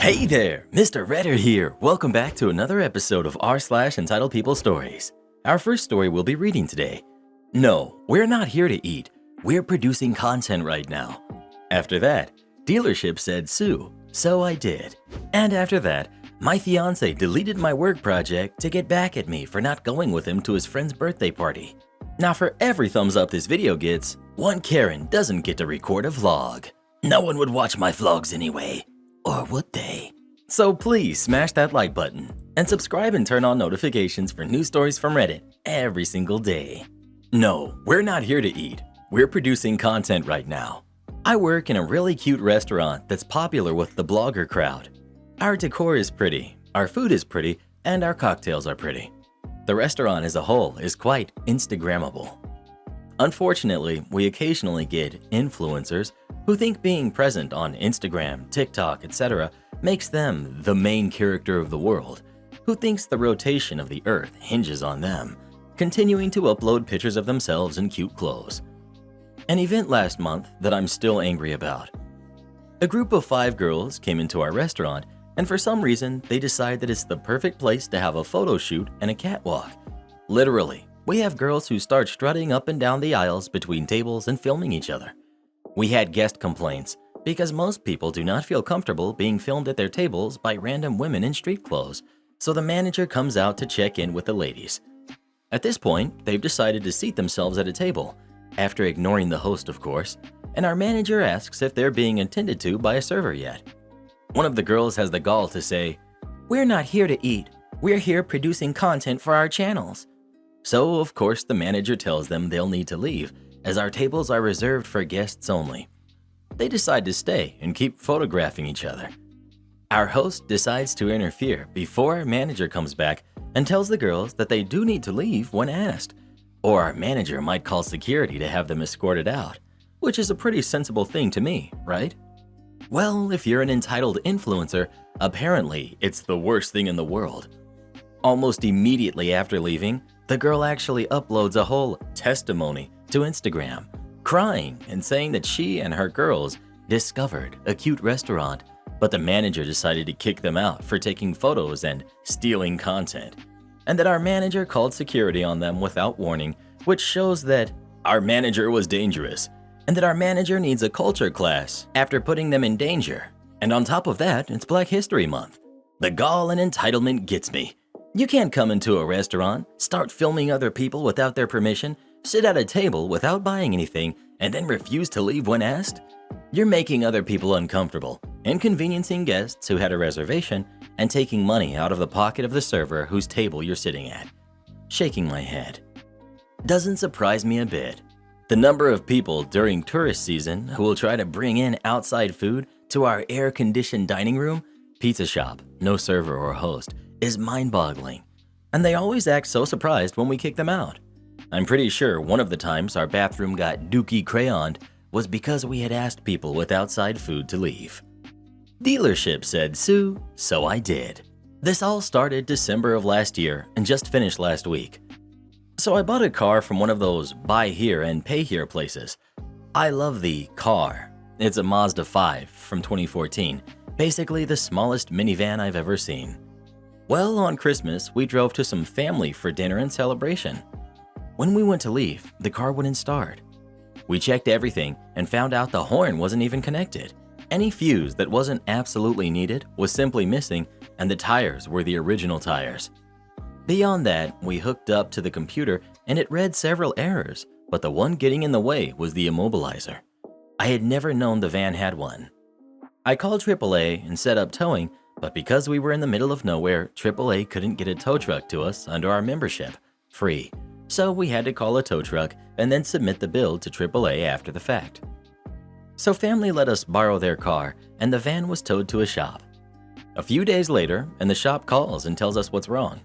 Hey there, Mr. Redder here. Welcome back to another episode of r/Entitled People Stories. Our first story we'll be reading today. No, we're not here to eat. We're producing content right now. After that, dealership said sue, so I did. And after that, my fiance deleted my work project to get back at me for not going with him to his friend's birthday party. Now for every thumbs up this video gets, one Karen doesn't get to record a vlog. No one would watch my vlogs anyway. Or would they? So please smash that like button and subscribe and turn on notifications for new stories from Reddit every single day. No, we're not here to eat. We're producing content right now. I work in a really cute restaurant that's popular with the blogger crowd. Our decor is pretty, our food is pretty, and our cocktails are pretty. The restaurant as a whole is quite Instagrammable. Unfortunately, we occasionally get influencers who think being present on Instagram, TikTok, etc. makes them the main character of the world, who thinks the rotation of the earth hinges on them, continuing to upload pictures of themselves in cute clothes. An event last month that I'm still angry about. A group of 5 girls came into our restaurant, and for some reason, they decide that it's the perfect place to have a photo shoot and a catwalk. Literally, we have girls who start strutting up and down the aisles between tables and filming each other. We had guest complaints because most people do not feel comfortable being filmed at their tables by random women in street clothes, so the manager comes out to check in with the ladies. At this point, they've decided to seat themselves at a table, after ignoring the host of course, and our manager asks if they're being attended to by a server yet. One of the girls has the gall to say, "We're not here to eat, we're here producing content for our channels." So of course the manager tells them they'll need to leave, as our tables are reserved for guests only. They decide to stay and keep photographing each other. Our host decides to interfere before our manager comes back and tells the girls that they do need to leave when asked, or our manager might call security to have them escorted out, which is a pretty sensible thing to me, right? Well, if you're an entitled influencer, apparently it's the worst thing in the world. Almost immediately after leaving, the girl actually uploads a whole testimony to Instagram, crying and saying that she and her girls discovered a cute restaurant, but the manager decided to kick them out for taking photos and stealing content, and that our manager called security on them without warning, which shows that our manager was dangerous, and that our manager needs a culture class after putting them in danger. And on top of that, it's Black History Month. The gall and entitlement gets me. You can't come into a restaurant, start filming other people without their permission, sit at a table without buying anything, and then refuse to leave when asked. You're making other people uncomfortable, inconveniencing guests who had a reservation, and taking money out of the pocket of the server whose table you're sitting at. Shaking my head. Doesn't surprise me a bit. The number of people during tourist season who will try to bring in outside food to our air-conditioned dining room, pizza shop, no server or host, is mind-boggling. And they always act so surprised when we kick them out. I'm pretty sure one of the times our bathroom got dookie crayoned was because we had asked people with outside food to leave. Dealership said sue, so I did. This all started December of last year and just finished last week. So I bought a car from one of those buy here and pay here places. I love the car. It's a Mazda 5 from 2014, basically the smallest minivan I've ever seen. Well, on Christmas, we drove to some family for dinner and celebration. When we went to leave, the car wouldn't start. We checked everything and found out the horn wasn't even connected. Any fuse that wasn't absolutely needed was simply missing, and the tires were the original tires. Beyond that, we hooked up to the computer and it read several errors, but the one getting in the way was the immobilizer. I had never known the van had one. I called AAA and set up towing, but because we were in the middle of nowhere, AAA couldn't get a tow truck to us under our membership, free. So we had to call a tow truck and then submit the bill to AAA after the fact. So family let us borrow their car and the van was towed to a shop. A few days later, and the shop calls and tells us what's wrong.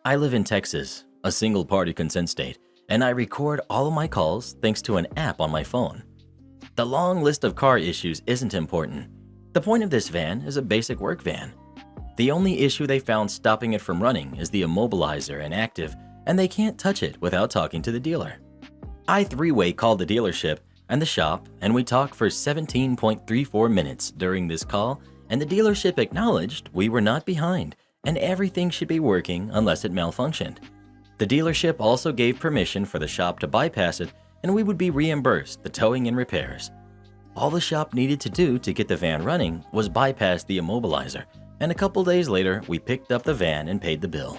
I live in Texas, a single-party consent state, and I record all of my calls thanks to an app on my phone. The long list of car issues isn't important. The point of this van is a basic work van. The only issue they found stopping it from running is the immobilizer inactive, and they can't touch it without talking to the dealer. I three-way called the dealership and the shop, and we talked for 17.34 minutes during this call, and the dealership acknowledged we were not behind and everything should be working unless it malfunctioned. The dealership also gave permission for the shop to bypass it and we would be reimbursed the towing and repairs. All the shop needed to do to get the van running was bypass the immobilizer, and a couple days later we picked up the van and paid the bill.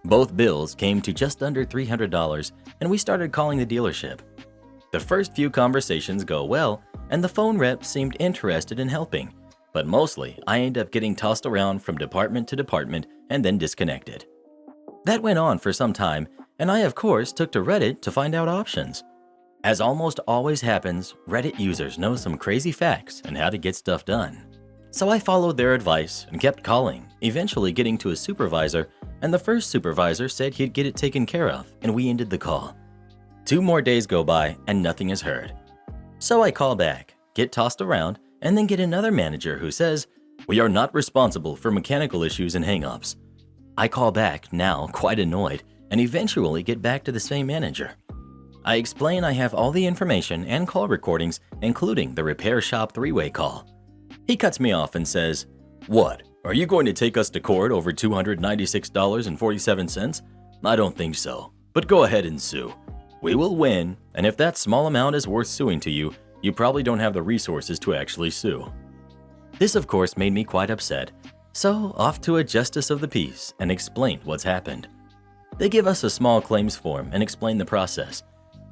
Both bills came to just under $300 and we started calling the dealership. The first few conversations go well and the phone rep seemed interested in helping, but mostly I end up getting tossed around from department to department and then disconnected. That went on for some time and I of course took to Reddit to find out options. As almost always happens, Reddit users know some crazy facts and how to get stuff done. So I followed their advice and kept calling, eventually getting to a supervisor, and the first supervisor said he'd get it taken care of, and we ended the call. 2 more days go by and nothing is heard. So I call back, get tossed around, and then get another manager who says, "We are not responsible for mechanical issues and hang-ups." I call back, now quite annoyed, and eventually get back to the same manager. I explain I have all the information and call recordings, including the repair shop 3-way call. He cuts me off and says, "What? Are you going to take us to court over $296.47? I don't think so, but go ahead and sue. We will win, and if that small amount is worth suing to you, you probably don't have the resources to actually sue." This of course made me quite upset, so off to a justice of the peace and explained what's happened. They give us a small claims form and explain the process.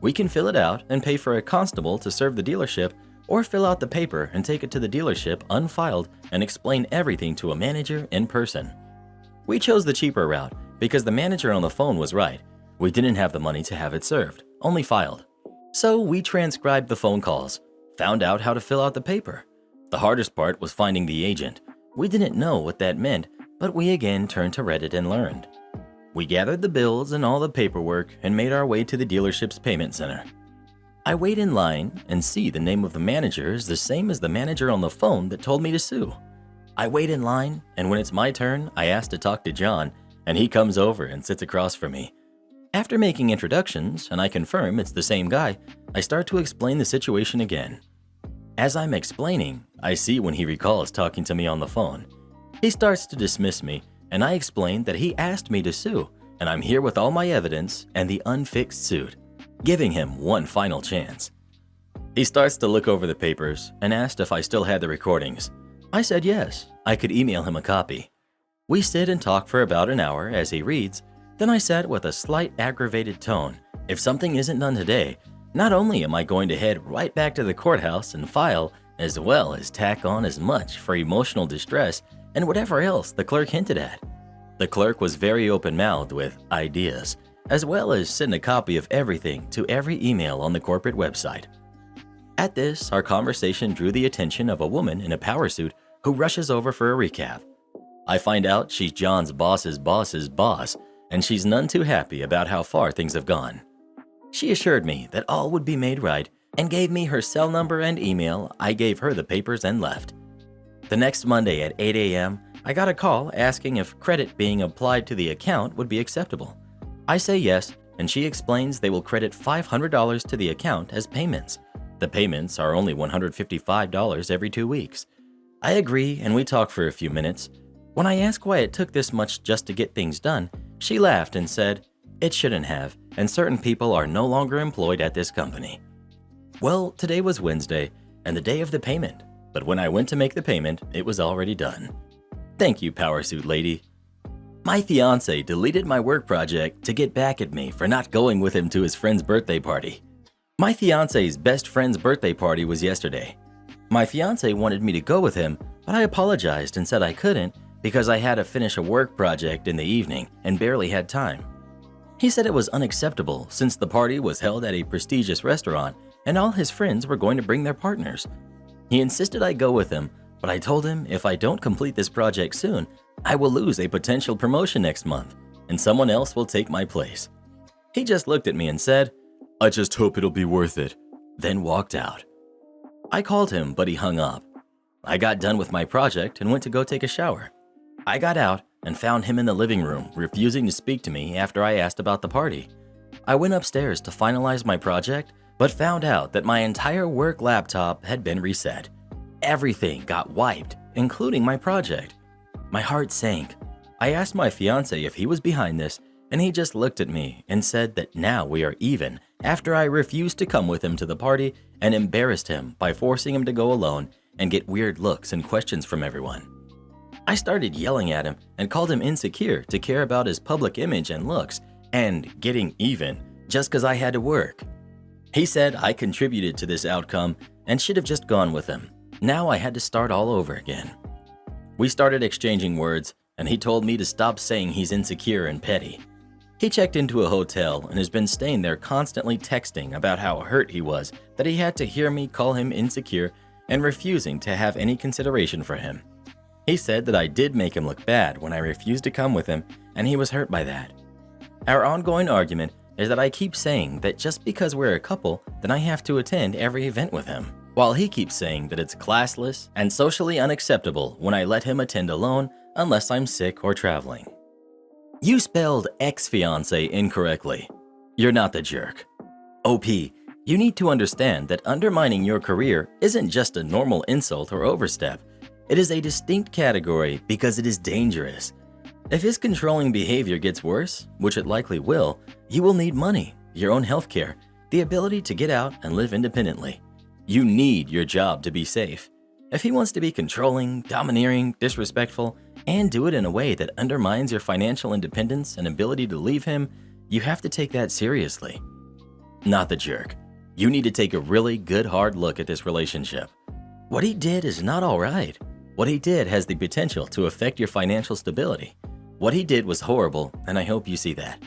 We can fill it out and pay for a constable to serve the dealership, or fill out the paper and take it to the dealership unfiled and explain everything to a manager in person. We chose the cheaper route because the manager on the phone was right. We didn't have the money to have it served, only filed. So we transcribed the phone calls, found out how to fill out the paper. The hardest part was finding the agent. We didn't know what that meant, but we again turned to Reddit and learned. We gathered the bills and all the paperwork and made our way to the dealership's payment center. I wait in line and see the name of the manager is the same as the manager on the phone that told me to sue. I wait in line, and when it's my turn, I ask to talk to John, and he comes over and sits across from me. After making introductions, and I confirm it's the same guy, I start to explain the situation again. As I'm explaining, I see when he recalls talking to me on the phone. He starts to dismiss me, and I explain that he asked me to sue, and I'm here with all my evidence and the unfixed suit, giving him one final chance. He starts to look over the papers and asked if I still had the recordings. I said yes, I could email him a copy. We sit and talk for about an hour as he reads, then I said with a slight aggravated tone, if something isn't done today, not only am I going to head right back to the courthouse and file, as well as tack on as much for emotional distress and whatever else the clerk hinted at. The clerk was very open-mouthed with ideas, as well as send a copy of everything to every email on the corporate website. At this, our conversation drew the attention of a woman in a power suit who rushes over for a recap. I find out she's John's boss's boss's boss, and she's none too happy about how far things have gone. She assured me that all would be made right and gave me her cell number and email. I gave her the papers and left. The next Monday at 8 a.m., I got a call asking if credit being applied to the account would be acceptable. I say yes, and she explains they will credit $500 to the account as payments. The payments are only $155 every 2 weeks. I agree, and we talk for a few minutes. When I ask why it took this much just to get things done, she laughed and said, "It shouldn't have, and certain people are no longer employed at this company." Well, today was Wednesday, and the day of the payment, but when I went to make the payment, it was already done. Thank you, Power Suit Lady. My fiance deleted my work project to get back at me for not going with him to his friend's birthday party. My fiance's best friend's birthday party was yesterday. My fiance wanted me to go with him, but I apologized and said I couldn't because I had to finish a work project in the evening and barely had time. He said it was unacceptable since the party was held at a prestigious restaurant and all his friends were going to bring their partners. He insisted I go with him, but I told him if I don't complete this project soon, I will lose a potential promotion next month and someone else will take my place. He just looked at me and said, "I just hope it'll be worth it," then walked out. I called him, but he hung up. I got done with my project and went to go take a shower. I got out and found him in the living room, refusing to speak to me after I asked about the party. I went upstairs to finalize my project, but found out that my entire work laptop had been reset. Everything got wiped, including my project. My heart sank. I asked my fiance if he was behind this, and he just looked at me and said that now we are even after I refused to come with him to the party and embarrassed him by forcing him to go alone and get weird looks and questions from everyone. I started yelling at him and called him insecure to care about his public image and looks and getting even just because I had to work. He said I contributed to this outcome and should have just gone with him. Now I had to start all over again. We started exchanging words, and he told me to stop saying he's insecure and petty. He checked into a hotel and has been staying there constantly texting about how hurt he was that he had to hear me call him insecure and refusing to have any consideration for him. He said that I did make him look bad when I refused to come with him, and he was hurt by that. Our ongoing argument is that I keep saying that just because we're a couple, then I have to attend every event with him, while he keeps saying that it's classless and socially unacceptable when I let him attend alone unless I'm sick or traveling. You spelled ex-fiance incorrectly. You're not the jerk. OP, you need to understand that undermining your career isn't just a normal insult or overstep. It is a distinct category because it is dangerous. If his controlling behavior gets worse, which it likely will, you will need money, your own healthcare, the ability to get out and live independently. You need your job to be safe. If he wants to be controlling, domineering, disrespectful, and do it in a way that undermines your financial independence and ability to leave him, you have to take that seriously. Not the jerk. You need to take a really good hard look at this relationship. What he did is not all right. What he did has the potential to affect your financial stability. What he did was horrible, and I hope you see that.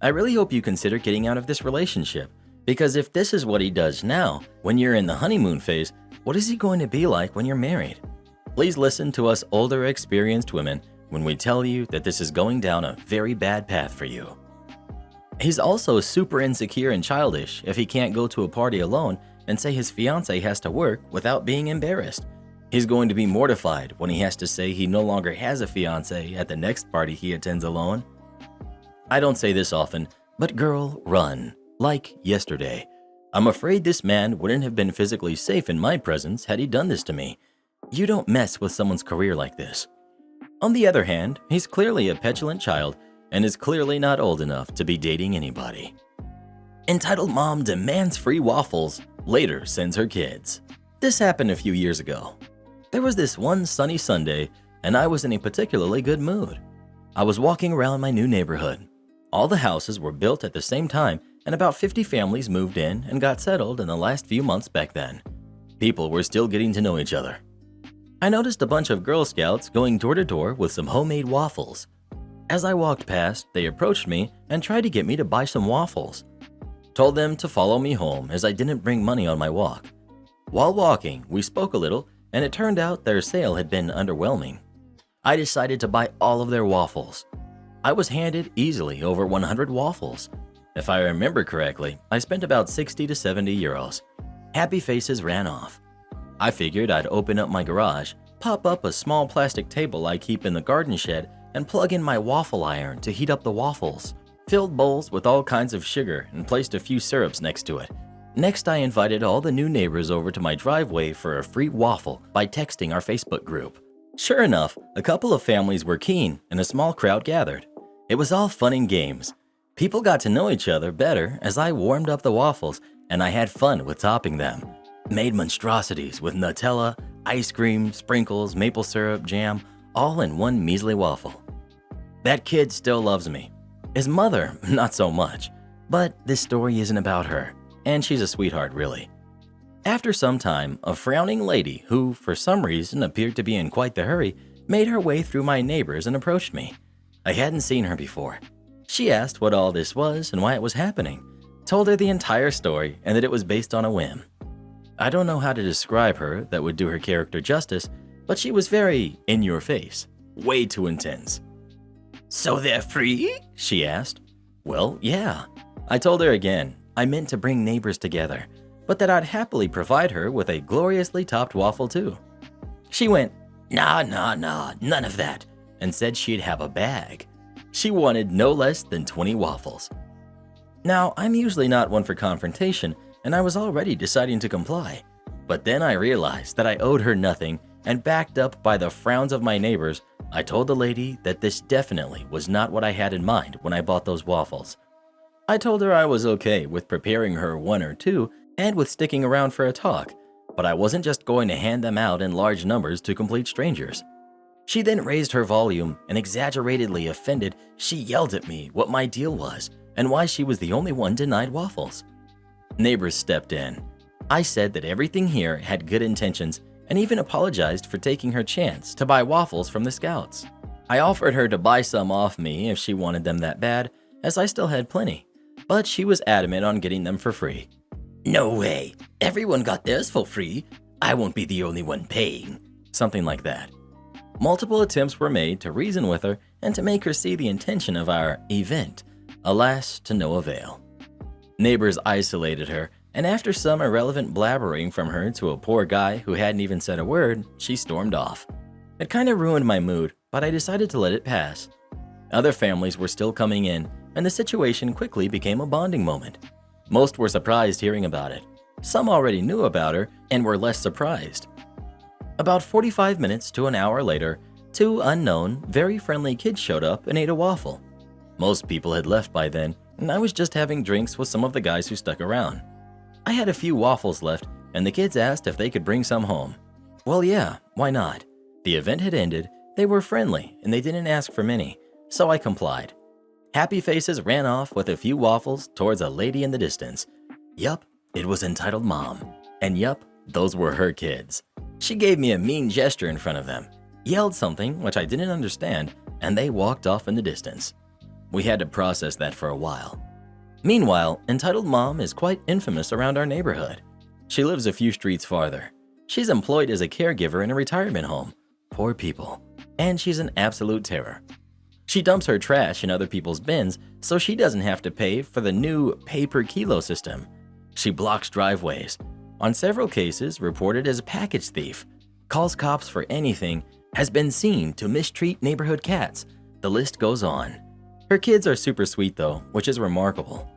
I really hope you consider getting out of this relationship, because if this is what he does now, when you're in the honeymoon phase, what is he going to be like when you're married? Please listen to us older, experienced women when we tell you that this is going down a very bad path for you. He's also super insecure and childish if he can't go to a party alone and say his fiance has to work without being embarrassed. He's going to be mortified when he has to say he no longer has a fiance at the next party he attends alone. I don't say this often, but girl, run. Like yesterday. I'm afraid this man wouldn't have been physically safe in my presence had he done this to me. You don't mess with someone's career like this. On the other hand, he's clearly a petulant child and is clearly not old enough to be dating anybody. Entitled mom demands free waffles, later sends her kids. This happened a few years ago. There was this one sunny Sunday, and I was in a particularly good mood. I was walking around my new neighborhood. All the houses were built at the same time, and about 50 families moved in and got settled in the last few months back then. People were still getting to know each other. I noticed a bunch of Girl Scouts going door to door with some homemade waffles. As I walked past, they approached me and tried to get me to buy some waffles. Told them to follow me home as I didn't bring money on my walk. While walking, we spoke a little, and it turned out their sale had been underwhelming. I decided to buy all of their waffles. I was handed easily over 100 waffles. If I remember correctly, I spent about 60 to 70 euros. Happy faces ran off. I figured I'd open up my garage, pop up a small plastic table I keep in the garden shed, and plug in my waffle iron to heat up the waffles. Filled bowls with all kinds of sugar and placed a few syrups next to it. Next, I invited all the new neighbors over to my driveway for a free waffle by texting our Facebook group. Sure enough, a couple of families were keen and a small crowd gathered. It was all fun and games. People got to know each other better as I warmed up the waffles, and I had fun with topping them. Made monstrosities with Nutella, ice cream, sprinkles, maple syrup, jam, all in one measly waffle. That kid still loves me. His mother, not so much. But this story isn't about her, and she's a sweetheart, really. After some time, a frowning lady who, for some reason, appeared to be in quite the hurry, made her way through my neighbors and approached me. I hadn't seen her before. She asked what all this was and why it was happening, told her the entire story and that it was based on a whim. I don't know how to describe her that would do her character justice, but she was very in your face, way too intense. "So they're free?" she asked. Well, yeah. I told her again, I meant to bring neighbors together, but that I'd happily provide her with a gloriously topped waffle too. She went, nah, none of that, and said she'd have a bag. She wanted no less than 20 waffles. Now, I'm usually not one for confrontation, and I was already deciding to comply. But then I realized that I owed her nothing and backed up by the frowns of my neighbors, I told the lady that this definitely was not what I had in mind when I bought those waffles. I told her I was okay with preparing her one or two and with sticking around for a talk, but I wasn't just going to hand them out in large numbers to complete strangers. She then raised her volume and, exaggeratedly offended, she yelled at me what my deal was and why she was the only one denied waffles. Neighbors stepped in. I said that everything here had good intentions and even apologized for taking her chance to buy waffles from the Scouts. I offered her to buy some off me if she wanted them that bad, as I still had plenty, but she was adamant on getting them for free. "No way, everyone got theirs for free. I won't be the only one paying." Something like that. Multiple attempts were made to reason with her and to make her see the intention of our event. Alas, to no avail. Neighbors isolated her, and after some irrelevant blabbering from her to a poor guy who hadn't even said a word, she stormed off. It kinda ruined my mood, but I decided to let it pass. Other families were still coming in, and the situation quickly became a bonding moment. Most were surprised hearing about it. Some already knew about her and were less surprised. About 45 minutes to an hour later, two unknown, very friendly kids showed up and ate a waffle. Most people had left by then, and I was just having drinks with some of the guys who stuck around. I had a few waffles left, and the kids asked if they could bring some home. Well, yeah, why not? The event had ended, they were friendly, and they didn't ask for many, so I complied. Happy faces ran off with a few waffles towards a lady in the distance. Yup, it was entitled Mom. And yup, those were her kids. She gave me a mean gesture in front of them, yelled something which I didn't understand, and they walked off in the distance. We had to process that for a while. Meanwhile, entitled Mom is quite infamous around our neighborhood. She lives a few streets farther. She's employed as a caregiver in a retirement home. Poor people. And she's an absolute terror. She dumps her trash in other people's bins so she doesn't have to pay for the new pay-per-kilo system. She blocks driveways. On several cases, reported as a package thief. Calls cops for anything. Has been seen to mistreat neighborhood cats. The list goes on. Her kids are super sweet though, which is remarkable.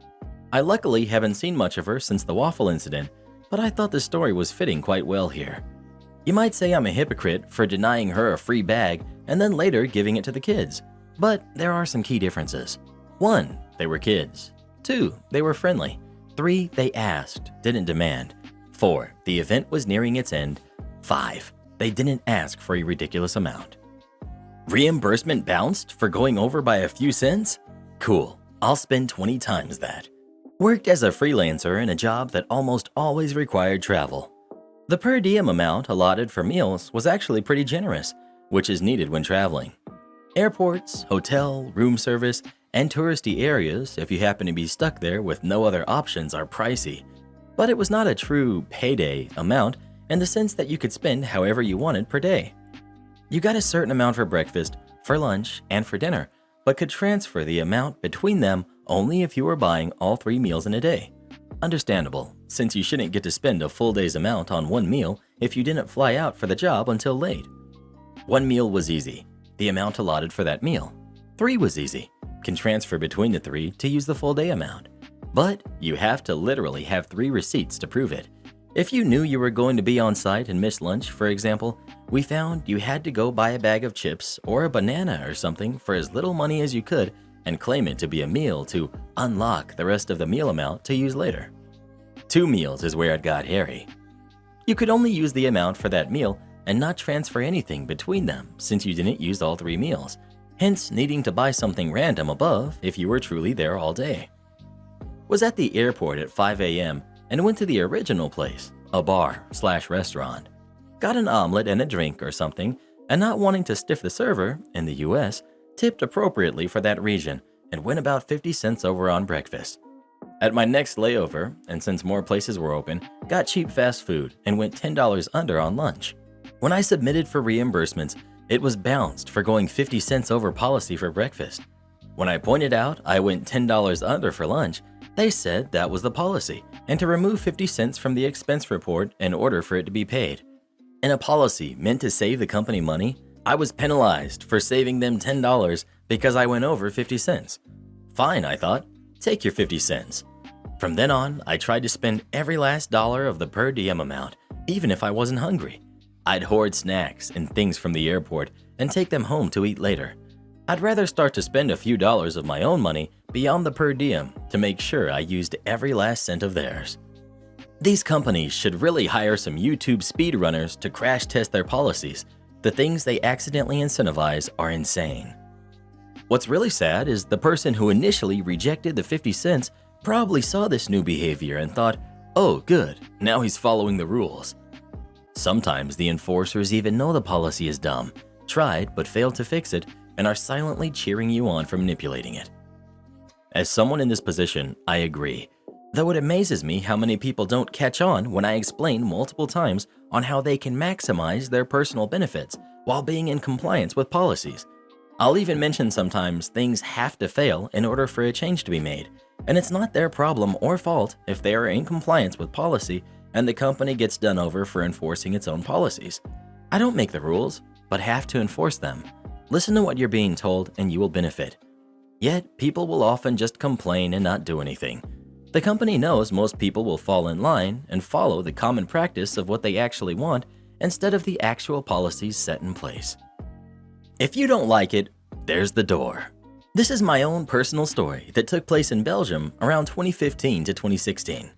I luckily haven't seen much of her since the waffle incident, but I thought the story was fitting quite well here. You might say I'm a hypocrite for denying her a free bag and then later giving it to the kids, but there are some key differences. 1, they were kids. 2, they were friendly. 3, they asked, didn't demand. 4, the event was nearing its end. 5, they didn't ask for a ridiculous amount. Reimbursement bounced for going over by a few cents? Cool, I'll spend 20 times that. Worked as a freelancer in a job that almost always required travel. The per diem amount allotted for meals was actually pretty generous, which is needed when traveling. Airports, hotel, room service, and touristy areas, if you happen to be stuck there with no other options, are pricey. But it was not a true payday amount in the sense that you could spend however you wanted per day. You got a certain amount for breakfast, for lunch, and for dinner, but could transfer the amount between them only if you were buying all 3 meals in a day. Understandable, since you shouldn't get to spend a full day's amount on one meal if you didn't fly out for the job until late. 1 meal was easy, the amount allotted for that meal. 3 was easy, can transfer between the 3 to use the full day amount. But you have to literally have 3 receipts to prove it. If you knew you were going to be on site and miss lunch, for example, we found you had to go buy a bag of chips or a banana or something for as little money as you could and claim it to be a meal to unlock the rest of the meal amount to use later. 2 meals is where it got hairy. You could only use the amount for that meal and not transfer anything between them since you didn't use all 3 meals, hence needing to buy something random above if you were truly there all day. Was at the airport at 5 a.m. and went to the original place, a bar/restaurant. Got an omelet and a drink or something, and not wanting to stiff the server, in the US, tipped appropriately for that region and went about 50 cents over on breakfast. At my next layover, and since more places were open, got cheap fast food and went $10 under on lunch. When I submitted for reimbursements, it was bounced for going 50 cents over policy for breakfast. When I pointed out I went $10 under for lunch, they said that was the policy and to remove 50 cents from the expense report in order for it to be paid. In a policy meant to save the company money, I was penalized for saving them $10 because I went over 50 cents. Fine, I thought, take your 50 cents. From then on, I tried to spend every last dollar of the per diem amount, even if I wasn't hungry. I'd hoard snacks and things from the airport and take them home to eat later. I'd rather start to spend a few dollars of my own money beyond the per diem to make sure I used every last cent of theirs. These companies should really hire some YouTube speedrunners to crash test their policies. The things they accidentally incentivize are insane. What's really sad is the person who initially rejected the 50 cents probably saw this new behavior and thought, oh good, now he's following the rules. Sometimes the enforcers even know the policy is dumb, tried but failed to fix it, and are silently cheering you on for manipulating it. As someone in this position, I agree. Though it amazes me how many people don't catch on when I explain multiple times on how they can maximize their personal benefits while being in compliance with policies. I'll even mention sometimes things have to fail in order for a change to be made, and it's not their problem or fault if they are in compliance with policy and the company gets done over for enforcing its own policies. I don't make the rules, but have to enforce them. Listen to what you're being told and you will benefit. Yet, people will often just complain and not do anything. The company knows most people will fall in line and follow the common practice of what they actually want instead of the actual policies set in place. If you don't like it, there's the door. This is my own personal story that took place in Belgium around 2015 to 2016.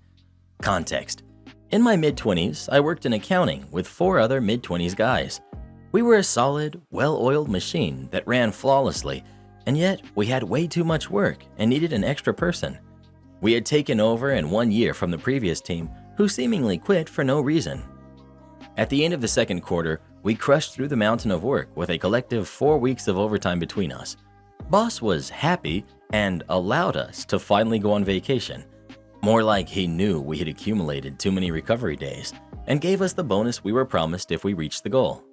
Context. In my mid-20s, I worked in accounting with 4 other mid-20s guys. We were a solid, well-oiled machine that ran flawlessly, and yet we had way too much work and needed an extra person. We had taken over in 1 year from the previous team, who seemingly quit for no reason. At the end of the second quarter, we crushed through the mountain of work with a collective 4 weeks of overtime between us. Boss was happy and allowed us to finally go on vacation. More like he knew we had accumulated too many recovery days and gave us the bonus we were promised if we reached the goal.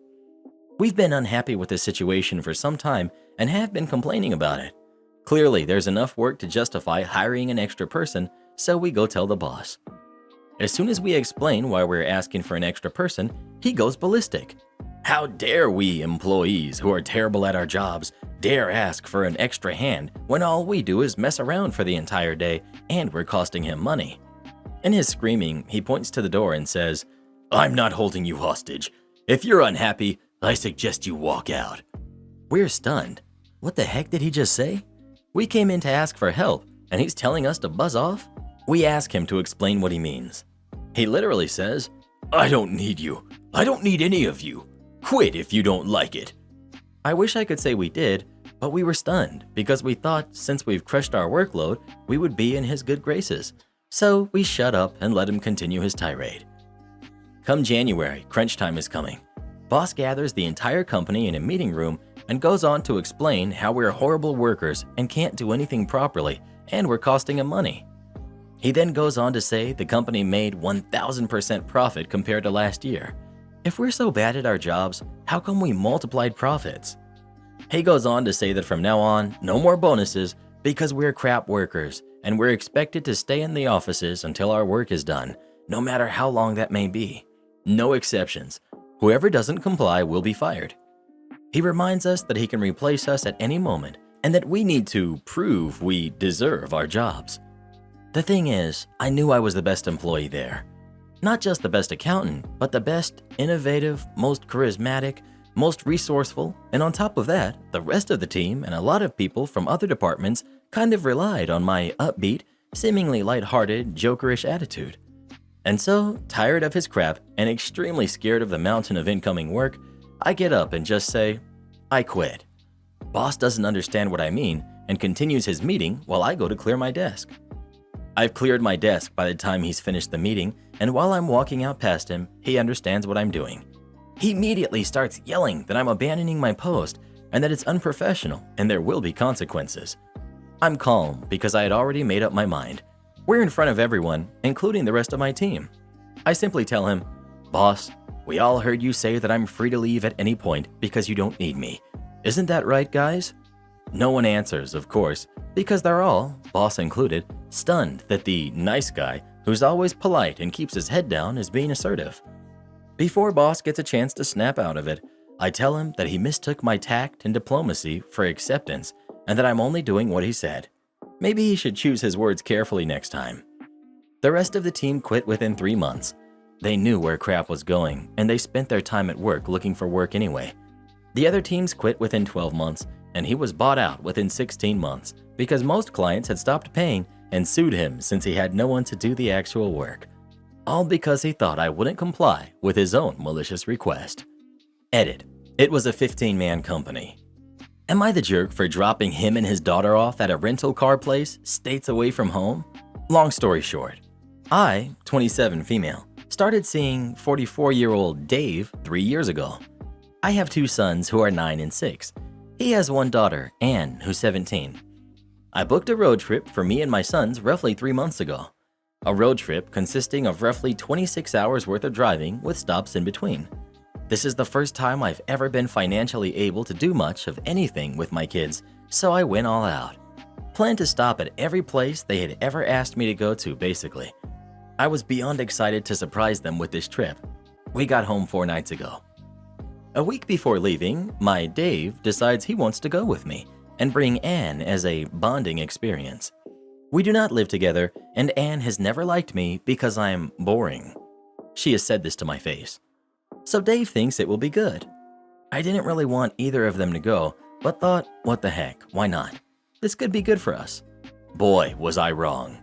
We've been unhappy with this situation for some time and have been complaining about it. Clearly, there's enough work to justify hiring an extra person, so we go tell the boss. As soon as we explain why we're asking for an extra person, he goes ballistic. How dare we employees who are terrible at our jobs dare ask for an extra hand when all we do is mess around for the entire day and we're costing him money. In his screaming, he points to the door and says, "I'm not holding you hostage. If you're unhappy, I suggest you walk out." We're stunned. What the heck did he just say? We came in to ask for help, and he's telling us to buzz off? We ask him to explain what he means. He literally says, "I don't need you. I don't need any of you. Quit if you don't like it." I wish I could say we did, but we were stunned because we thought since we've crushed our workload, we would be in his good graces. So we shut up and let him continue his tirade. Come January, crunch time is coming. Boss gathers the entire company in a meeting room and goes on to explain how we're horrible workers and can't do anything properly, and we're costing him money. He then goes on to say the company made 1,000% profit compared to last year. If we're so bad at our jobs, how come we multiplied profits? He goes on to say that from now on, no more bonuses because we're crap workers and we're expected to stay in the offices until our work is done, no matter how long that may be. No exceptions. Whoever doesn't comply will be fired. He reminds us that he can replace us at any moment and that we need to prove we deserve our jobs. The thing is, I knew I was the best employee there. Not just the best accountant, but the best innovative, most charismatic, most resourceful, and on top of that, the rest of the team and a lot of people from other departments kind of relied on my upbeat, seemingly lighthearted, jokerish attitude. And so, tired of his crap and extremely scared of the mountain of incoming work, I get up and just say, "I quit." Boss doesn't understand what I mean and continues his meeting while I go to clear my desk. I've cleared my desk by the time he's finished the meeting, and while I'm walking out past him, he understands what I'm doing. He immediately starts yelling that I'm abandoning my post and that it's unprofessional and there will be consequences. I'm calm because I had already made up my mind. We're in front of everyone, including the rest of my team. I simply tell him, "Boss, we all heard you say that I'm free to leave at any point because you don't need me. Isn't that right, guys?" No one answers, of course, because they're all, boss included, stunned that the nice guy, who's always polite and keeps his head down, is being assertive. Before boss gets a chance to snap out of it, I tell him that he mistook my tact and diplomacy for acceptance and that I'm only doing what he said. Maybe he should choose his words carefully next time. The rest of the team quit within 3 months. They knew where crap was going, and they spent their time at work looking for work anyway. The other teams quit within 12 months, and he was bought out within 16 months because most clients had stopped paying and sued him since he had no one to do the actual work. All because he thought I wouldn't comply with his own malicious request. Edit. It was a 15-man company. Am I the jerk for dropping him and his daughter off at a rental car place states away from home? Long story short, I, 27 female, started seeing 44-year-old Dave 3 years ago. I have 2 sons who are 9 and 6. He has 1 daughter, Anne, who's 17. I booked a road trip for me and my sons roughly 3 months ago. A road trip consisting of roughly 26 hours worth of driving with stops in between. This is the first time I've ever been financially able to do much of anything with my kids, so I went all out. Planned to stop at every place they had ever asked me to go to, basically. I was beyond excited to surprise them with this trip. We got home 4 nights ago. A week before leaving, my Dave decides he wants to go with me and bring Anne as a bonding experience. We do not live together, and Anne has never liked me because I'm boring. She has said this to my face. So Dave thinks it will be good. I didn't really want either of them to go, but thought, what the heck, why not? This could be good for us. Boy, was I wrong.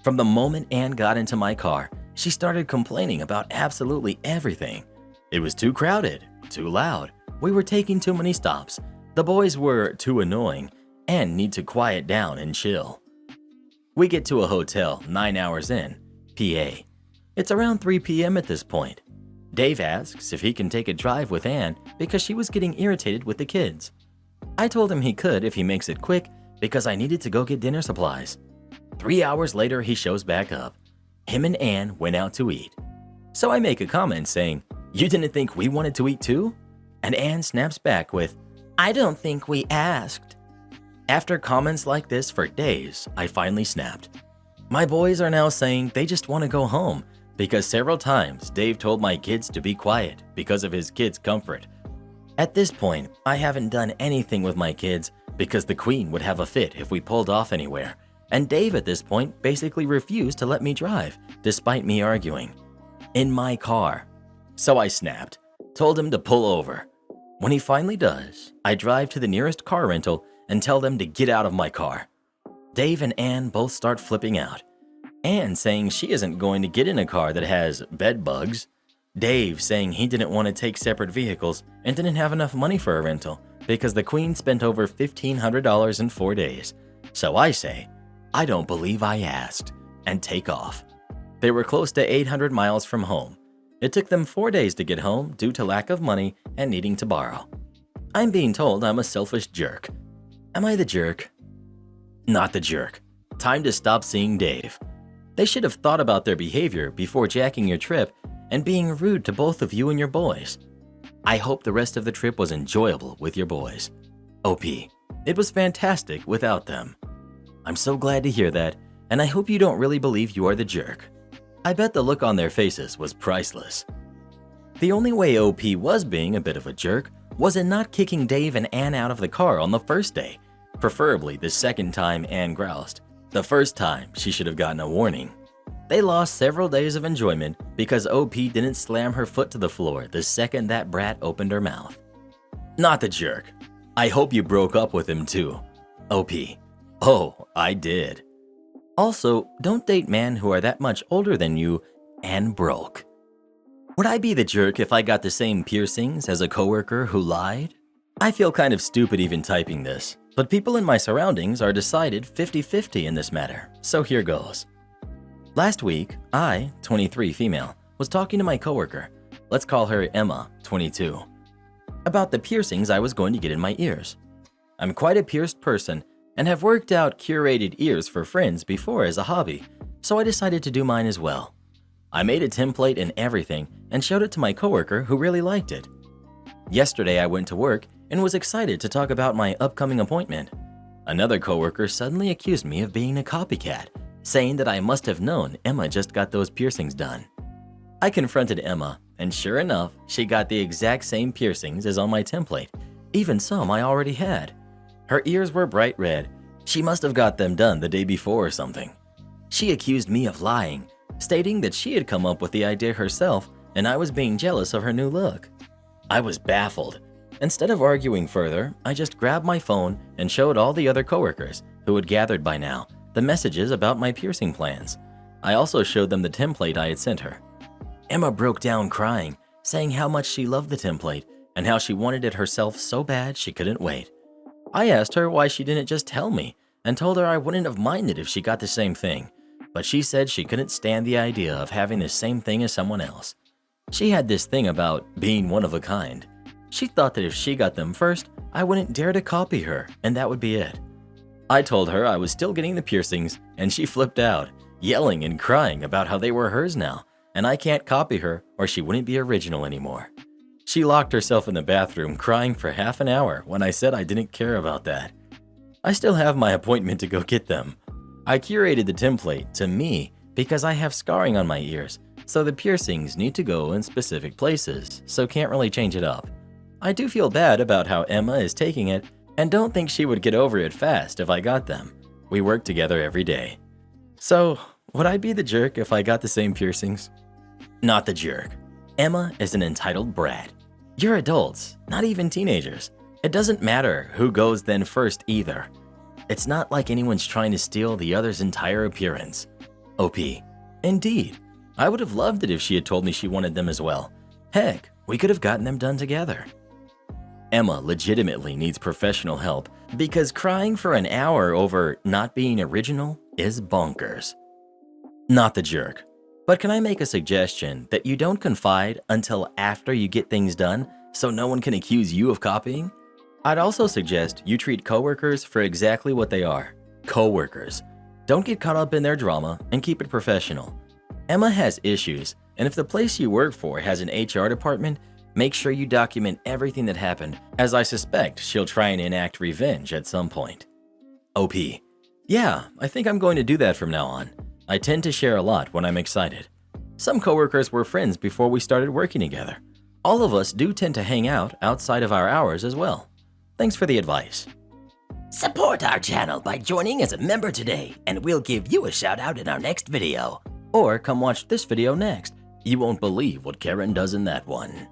From the moment Anne got into my car, she started complaining about absolutely everything. It was too crowded, too loud, we were taking too many stops, the boys were too annoying, and need to quiet down and chill. We get to a hotel 9 hours in, PA. It's around 3 p.m. at this point. Dave asks if he can take a drive with Anne because she was getting irritated with the kids. I told him he could if he makes it quick because I needed to go get dinner supplies. 3 hours later, he shows back up. Him and Anne went out to eat. So I make a comment saying, "You didn't think we wanted to eat too?" And Anne snaps back with, "I don't think we asked." After comments like this for days, I finally snapped. My boys are now saying they just want to go home because several times Dave told my kids to be quiet because of his kids' comfort. At this point, I haven't done anything with my kids because the queen would have a fit if we pulled off anywhere, and Dave at this point basically refused to let me drive despite me arguing. In my car. So I snapped, told him to pull over. When he finally does, I drive to the nearest car rental and tell them to get out of my car. Dave and Anne both start flipping out. Anne saying she isn't going to get in a car that has bed bugs. Dave saying he didn't want to take separate vehicles and didn't have enough money for a rental because the queen spent over $1,500 in 4 days. So I say, I don't believe I asked, and take off. They were close to 800 miles from home. It took them 4 days to get home due to lack of money and needing to borrow. I'm being told I'm a selfish jerk. Am I the jerk? Not the jerk. Time to stop seeing Dave. They should have thought about their behavior before jacking your trip and being rude to both of you and your boys. I hope the rest of the trip was enjoyable with your boys. OP, it was fantastic without them. I'm so glad to hear that, and I hope you don't really believe you are the jerk. I bet the look on their faces was priceless. The only way OP was being a bit of a jerk was in not kicking Dave and Anne out of the car on the first day, preferably the second time Anne groused. The first time, she should have gotten a warning. They lost several days of enjoyment because OP didn't slam her foot to the floor the second that brat opened her mouth. Not the jerk. I hope you broke up with him too. OP. Oh, I did. Also, don't date men who are that much older than you and broke. Would I be the jerk if I got the same piercings as a coworker who lied? I feel kind of stupid even typing this, but people in my surroundings are decided 50-50 in this matter, so here goes. Last week, I, 23 female, was talking to my coworker, let's call her Emma, 22, about the piercings I was going to get in my ears. I'm quite a pierced person and have worked out curated ears for friends before as a hobby, so I decided to do mine as well. I made a template and everything and showed it to my coworker who really liked it. Yesterday I went to work and was excited to talk about my upcoming appointment. Another coworker suddenly accused me of being a copycat, saying that I must have known Emma just got those piercings done. I confronted Emma, and sure enough, she got the exact same piercings as on my template, even some I already had. Her ears were bright red. She must have got them done the day before or something. She accused me of lying, stating that she had come up with the idea herself and I was being jealous of her new look. I was baffled. Instead of arguing further, I just grabbed my phone and showed all the other coworkers, who had gathered by now, the messages about my piercing plans. I also showed them the template I had sent her. Emma broke down crying, saying how much she loved the template and how she wanted it herself so bad she couldn't wait. I asked her why she didn't just tell me and told her I wouldn't have minded if she got the same thing, but she said she couldn't stand the idea of having the same thing as someone else. She had this thing about being one of a kind. She thought that if she got them first, I wouldn't dare to copy her, and that would be it. I told her I was still getting the piercings, and she flipped out, yelling and crying about how they were hers now, and I can't copy her or she wouldn't be original anymore. She locked herself in the bathroom crying for half an hour when I said I didn't care about that. I still have my appointment to go get them. I curated the template to me because I have scarring on my ears, so the piercings need to go in specific places, so can't really change it up. I do feel bad about how Emma is taking it and don't think she would get over it fast if I got them. We work together every day. So, would I be the jerk if I got the same piercings? Not the jerk. Emma is an entitled brat. You're adults, not even teenagers. It doesn't matter who goes then first either. It's not like anyone's trying to steal the other's entire appearance. OP. Indeed. I would have loved it if she had told me she wanted them as well. Heck, we could have gotten them done together. Emma legitimately needs professional help because crying for an hour over not being original is bonkers. Not the jerk. But can I make a suggestion that you don't confide until after you get things done so no one can accuse you of copying? I'd also suggest you treat coworkers for exactly what they are, coworkers. Don't get caught up in their drama and keep it professional. Emma has issues, and if the place you work for has an HR department, make sure you document everything that happened, as I suspect she'll try and enact revenge at some point. OP. Yeah, I think I'm going to do that from now on. I tend to share a lot when I'm excited. Some coworkers were friends before we started working together. All of us do tend to hang out outside of our hours as well. Thanks for the advice. Support our channel by joining as a member today, and we'll give you a shout out in our next video. Or come watch this video next. You won't believe what Karen does in that one.